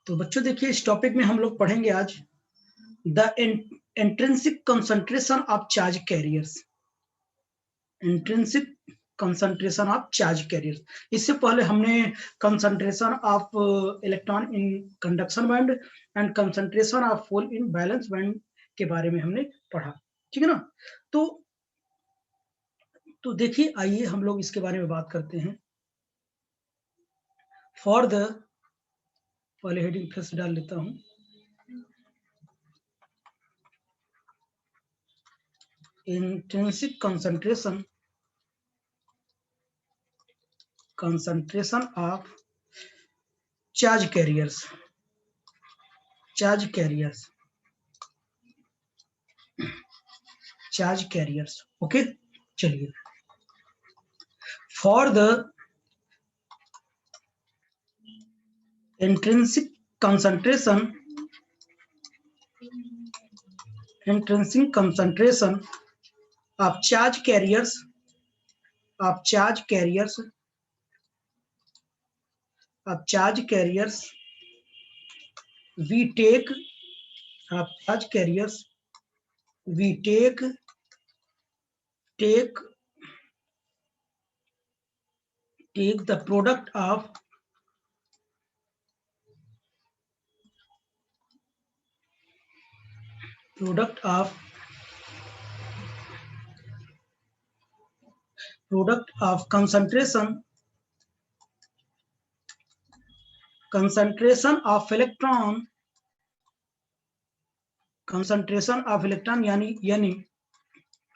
तो बच्चों देखिए, इस टॉपिक में हम लोग पढ़ेंगे आज the intrinsic concentration of charge carriers. Intrinsic concentration of charge carriers. इससे पहले हमने concentration of electron in conduction band and concentration of hole in valence band के बारे में हमने पढ़ा, ठीक है ना। तो देखिए, आइए हम लोग इसके बारे में बात करते हैं। फॉर द, पहले हेडिंग फिर से डाल लेता हूं, intrinsic concentration of charge carriers, okay. चलिए, for the intrinsic concentration of charge carriers we take the product of concentration of electron यानी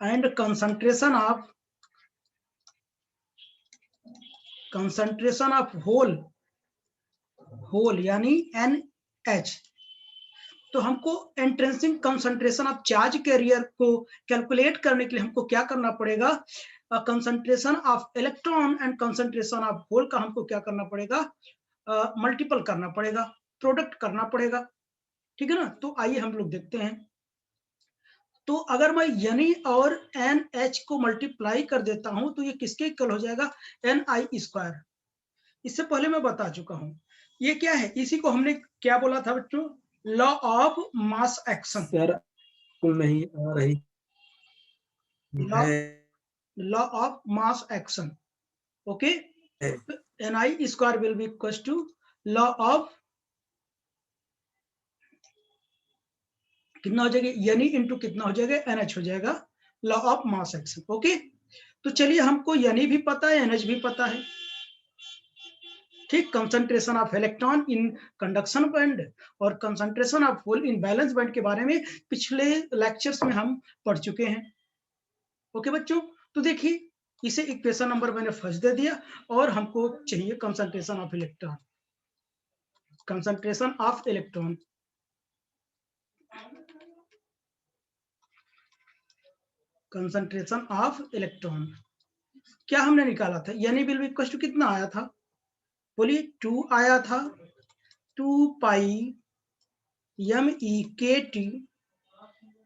and concentration of whole यानी NH। तो हमको intrinsic concentration of charge carrier को calculate करने के लिए हमको क्या करना पड़ेगा, concentration of electron and concentration of hole का हमको क्या करना पड़ेगा, मल्टीपल करना पड़ेगा, प्रोडक्ट करना पड़ेगा, ठीक है ना। तो आइए हम लोग देखते हैं। तो अगर मैं यानी और NH को मल्टीप्लाई कर देता हूं तो ये किसके इक्वल हो जाएगा, Ni²। इससे पहले मैं बता चुका हूं ये क्या है, इसी को हमने क्या बोला था बच्चों, लॉ ऑफ मास एक्शन। नहीं आ रही law of mass action, okay. Ni² will be equal to law of, कितना हो जाएगा, यानी इंटू कितना हो जाएगा, NH हो जाएगा, law of mass action, okay. तो चलिए, हमको यानी भी पता है, NH भी पता है, ठीक। Concentration of electron in conduction band और concentration of hole in valence band के बारे में पिछले लेक्चर्स में हम पढ़ चुके हैं, ओके बच्चों। तो देखिए, इसे इक्वेशन नंबर मैंने फर्स्ट दे दिया और हमको चाहिए कंसंट्रेशन ऑफ इलेक्ट्रॉन। क्या हमने निकाला था, यानी बिल इक्वल टू कितना आया था, बोलिए 2 आया था, 2 pi MEKT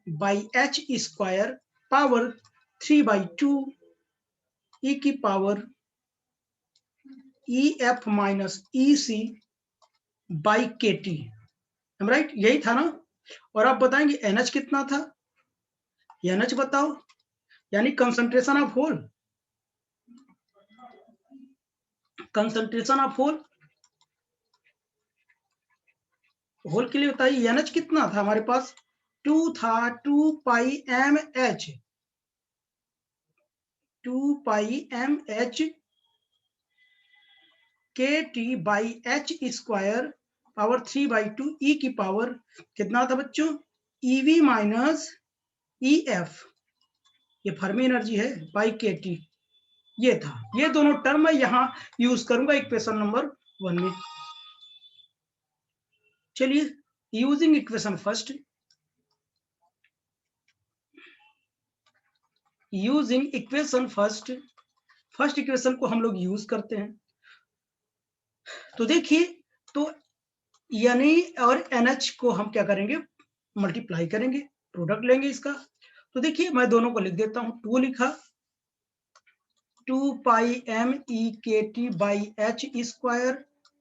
by H² power 3/2 e की power EF minus EC by KT, right, यही था ना। और आप बताएंगे NH कितना था, NH बताओ, यानी कंसंट्रेशन ऑफ होल, होल के लिए बताइए NH कितना था हमारे पास, 2 था, 2 पाई MH, 2 pi MH KT by H² power 3/2 e की पावर कितना था बच्चों, EV माइनस EF, ये फर्मी एनर्जी है, बाई KT, ये था। ये दोनों टर्म मैं यहां यूज करूंगा इक्वेशन नंबर 1 में। चलिए, using equation first, first equation को हम लोग यूज करते हैं। तो देखिए, तो यानी और NH को हम क्या करेंगे, मल्टीप्लाई करेंगे, प्रोडक्ट लेंगे इसका। तो देखिए, मैं दोनों को लिख देता हूं, 2 लिखा, 2 pi MEKT by H²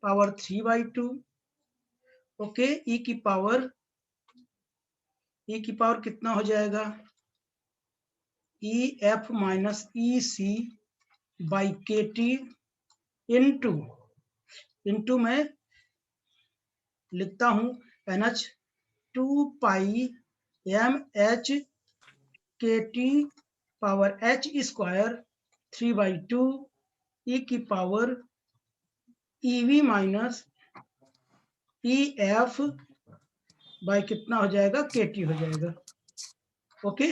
power 3/2, okay, E की पावर कितना हो जाएगा, E F minus E C by K T into मैं लिखता हूं NH 2 pi M H K T power h square 3/2 E की power EV minus E F by कितना हो जाएगा, KT हो जाएगा। ओके,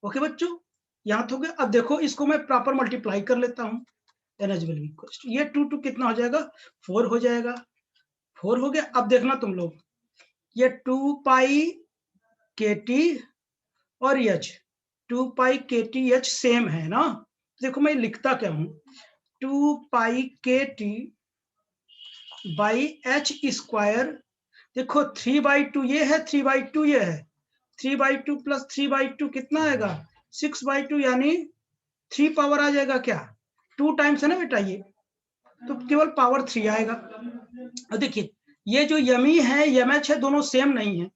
ओके बच्चों, यहां तो हो गया। अब देखो इसको मैं प्रॉपर मल्टीप्लाई कर लेता हूं, NH will be equals to ये 2 कितना हो जाएगा, 4 हो जाएगा। 4 हो गया। अब देखना तुम लोग, ये 2 पाई KT और H 2 pi KT H same है ना। देखो मैं लिखता क्या हूं, 2 pi KT by H square, देखो 3/2 ये है, 3/2 ये है, 3/2 प्लस 3/2 कितना आएगा, 6/2, यानी 3 पावर आ जाएगा क्या, 2 टाइम्स है ना बेटा ये, तो केवल पावर 3 आएगा। और देखिए ये जो यमी है यमएच है, दोनों सेम नहीं है,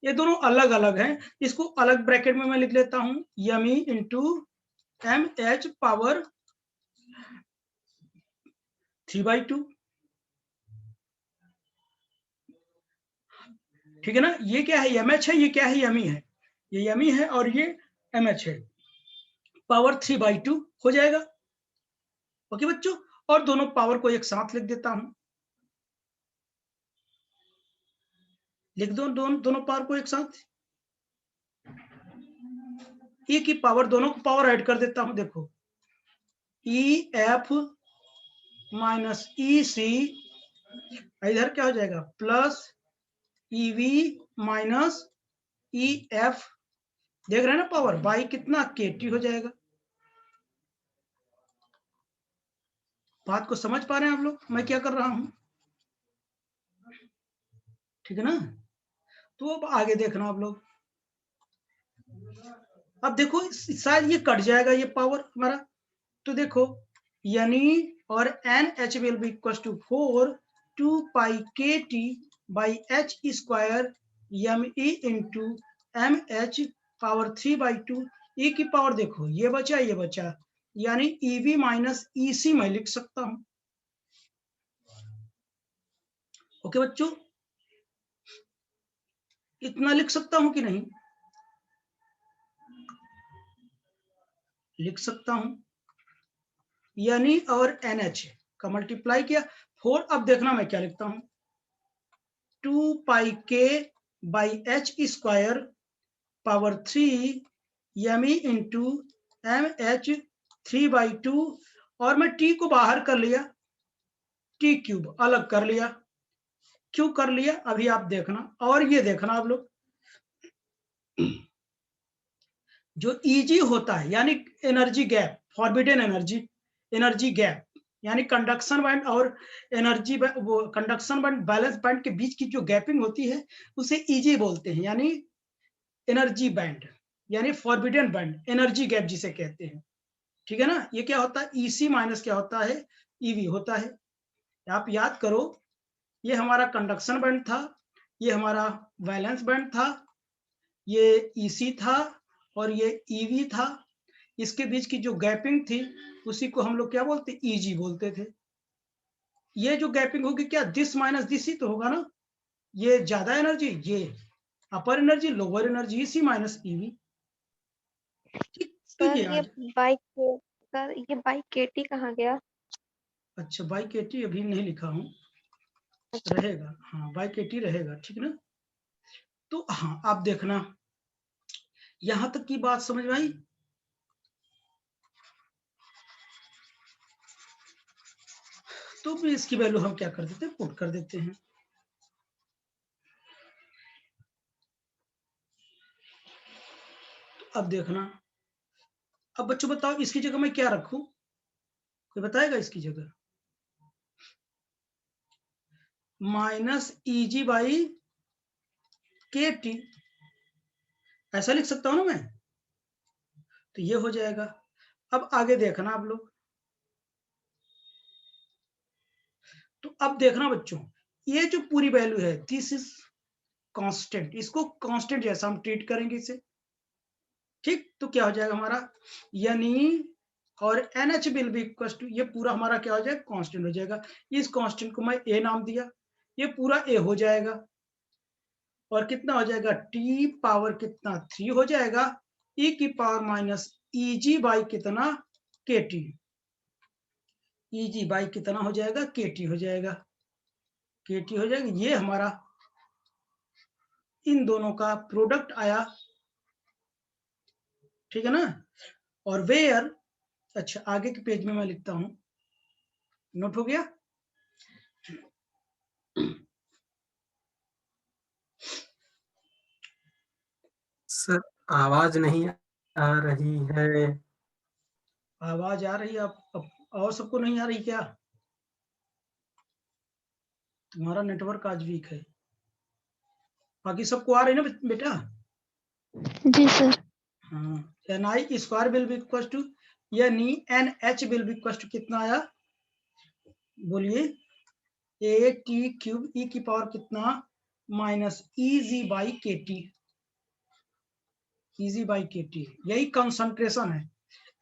ये दोनों अलग अलग हैं। इसको अलग ब्रैकेट में मैं लिख लेता हूं, यमी इंटू MH पावर 3/2, ठीक है ना। ये क्या है, MH है, ये क्या है, यमी है, ये यमी है और ये MH है, पावर 3/2 हो जाएगा। ओके बच्चों, और दोनों पावर को एक साथ लिख देता हूं, लिख दो दोनों पावर को एक साथ, ई की पावर, दोनों को पावर ऐड कर देता हूं, देखो ई एफ माइनस ई सी, इधर क्या हो जाएगा, plus EV minus E F, देख रहे हैं ना पावर, बाई कितना, KT हो जाएगा। बात को समझ पा रहे हैं आप लोग, मैं क्या कर रहा हूं, ठीक है ना। तो अब आगे देखना आप लोग, अब देखो शायद ये कट जाएगा ये पावर हमारा, तो देखो यानी और NH will be equal to 4 2 pi KT by H square ME into MH power 3/2, E की पावर देखो ये बचा, यानी EV माइनस EC मैं लिख सकता हूं। ओके बच्चों, इतना लिख सकता हूं कि नहीं, लिख सकता हूं, यानी और NH का मल्टीप्लाई किया 4। अब देखना मैं क्या लिखता हूं, 2 पाई K by H square power 3 yummy into MH 3/2, और मैं T को बाहर कर लिया, T क्यूब अलग कर लिया, क्यों कर लिया अभी आप देखना। और ये देखना आप लोग, जो EG होता है यानी energy gap, forbidden energy gap, यानी कंडक्शन बैंड और एनर्जी वो कंडक्शन बैंड बैलेंस बैंड के बीच की जो गैपिंग होती है उसे EG बोलते हैं, यानी एनर्जी बैंड, यानी फॉरबिडन बैंड, एनर्जी गैप जिसे कहते हैं, ठीक है ना। ये क्या होता है, EC माइनस क्या होता है, EV होता है। आप याद करो, ये हमारा कंडक्शन बैंड था, ये हमारा वैलेंस बैंड था, ये EC था और ये EV था, इसके बीच की जो गैपिंग थी उसी को हम लोग क्या बोलते, EG बोलते थे। ये जो गैपिंग होगी क्या, दिस माइनस दिस ही तो होगा ना, ये ज्यादा एनर्जी, ये upper energy, lower energy, EC minus EV। तो सर ये ये बाई केटी कहाँ गया? अच्छा, बाई KT अभी नहीं लिखा हूं, रहेगा, हाँ बाई KT रहेगा, ठीक ना। तो हाँ आप देखना, यहां तक की बात समझ में आई। तो भी इसकी वैल्यू हम क्या कर देते हैं, पुट कर देते हैं। तो अब देखना, अब बच्चों बताओ इसकी जगह मैं क्या रखूं, कोई बताएगा इसकी जगह, माइनस EG बाई KT, ऐसा लिख सकता हूं ना मैं, तो ये हो जाएगा। अब आगे देखना आप लोग, तो अब देखना बच्चों, ये जो पूरी वैल्यू है दिस इज कांस्टेंट, इसको कांस्टेंट जैसा हम ट्रीट करेंगे इसे, ठीक। तो क्या हो जाएगा हमारा, यानी और NH will be equal to, ये पूरा हमारा क्या हो जाएगा, कांस्टेंट हो जाएगा। इस कांस्टेंट को मैं ए नाम दिया, ये पूरा ए हो जाएगा और कितना हो जाएगा, टी पावर कितना 3 हो जाएगा, ई की पावर माइनस ईजी बाई कितना, के टी, ईजी बाई कितना हो जाएगा, के टी हो जाएगा, के टी हो जाएगा। ये हमारा इन दोनों का प्रोडक्ट आया, ठीक है ना। और वेयर, अच्छा आगे के पेज में मैं लिखता हूं, नोट हो गया। सर आवाज नहीं आ रही है। आवाज आ रही है अब और सबको नहीं आ रही क्या, तुम्हारा नेटवर्क आज वीक है, बाकी सबको आ रही है ना बेटा। जी सर। हाँ, NI square will be equal to, यानी NH will be equal to कितना आया, बोलिए, ए टी क्यूब ई की पावर कितना minus easy by K T, easy by K T, यही कंसंट्रेशन है।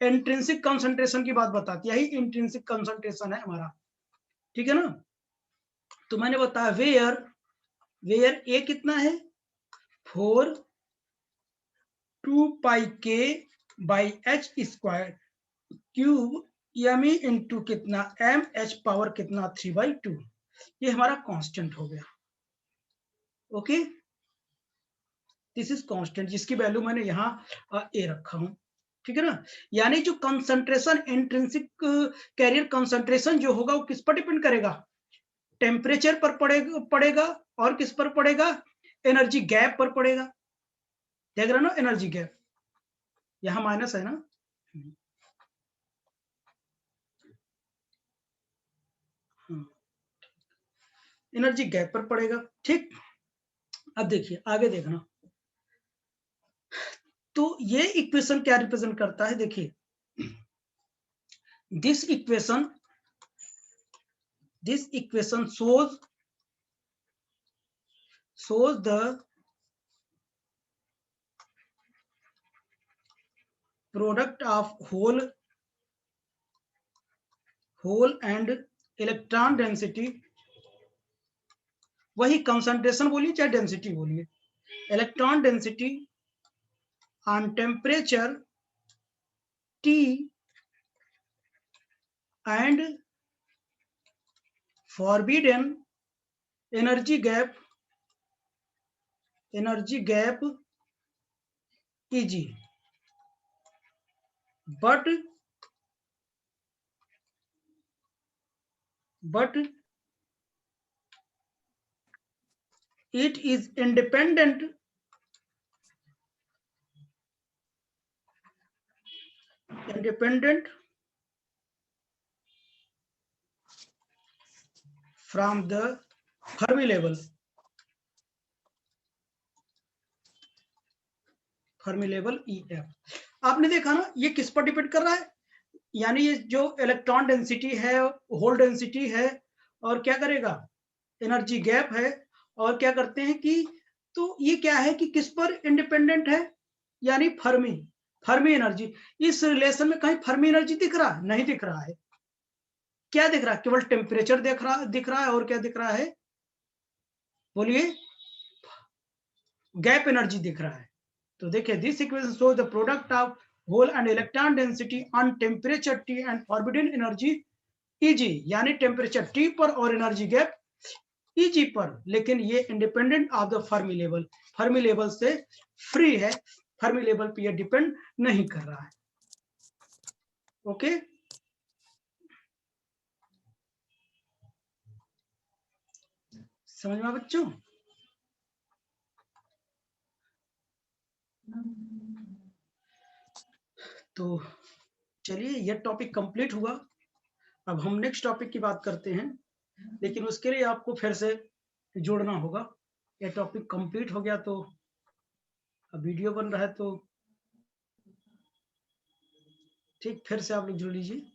इंट्रिंसिक कंसंट्रेशन की बात बताती है, यही इंट्रिंसिक कंसंट्रेशन है हमारा, ठीक है ना। तो मैंने बताया वेयर, वेयर ए कितना है 4 2 पाई के by H square cube yummy into कितना एम एच पावर कितना 3/2, ये हमारा कांस्टेंट हो गया। ओके, दिस इज कांस्टेंट, जिसकी वैल्यू मैंने यहाँ ए रखा हूं, ठीक है ना। यानी जो कंसंट्रेशन, इंट्रिंसिक कैरियर कंसंट्रेशन जो होगा वो किस पर डिपेंड करेगा, टेम्परेचर पर पड़ेगा और किस पर पड़ेगा, एनर्जी गैप पर पड़ेगा। देख रहे ना, एनर्जी गैप यहां माइनस है ना, एनर्जी गैप पर पड़ेगा, ठीक। अब देखिए आगे देखना, तो ये इक्वेशन क्या रिप्रेजेंट करता है, देखिए this equation shows the product of whole and electron density, वही कंसंट्रेशन बोलिए चाहे डेंसिटी बोलिए, electron density on temperature T and forbidden energy gap Eg, but it is independent from the Fermi level, EF। आपने देखा ना ये किस पर डिपेंड कर रहा है, यानी ये जो इलेक्ट्रॉन डेंसिटी है, होल डेंसिटी है, और क्या करेगा, एनर्जी गैप है, और क्या करते हैं कि, तो ये क्या है कि किस पर इंडिपेंडेंट है, यानी फर्मी एनर्जी। इस रिलेशन में कहीं फर्मी एनर्जी दिख रहा है, नहीं दिख रहा है। क्या दिख रहा है, केवल टेम्परेचर दिख रहा है, और क्या दिख रहा है, बोलिए, गैप एनर्जी दिख रहा है। तो देखिए this equation show the product of hole and electron density on temperature T and forbidden energy Eg, यानी टेम्परेचर T पर और एनर्जी गैप Eg पर, लेकिन ये independent of the Fermi level से फ्री है, फर्मी लेवल पे ये डिपेंड नहीं कर रहा है। ओके, समझ में बच्चों। तो चलिए ये टॉपिक कंप्लीट हुआ, अब हम नेक्स्ट टॉपिक की बात करते हैं, लेकिन उसके लिए आपको फिर से जोड़ना होगा। ये टॉपिक कंप्लीट हो गया तो अब वीडियो बन रहा है, तो ठीक फिर से आप लोग जुड़ लीजिए।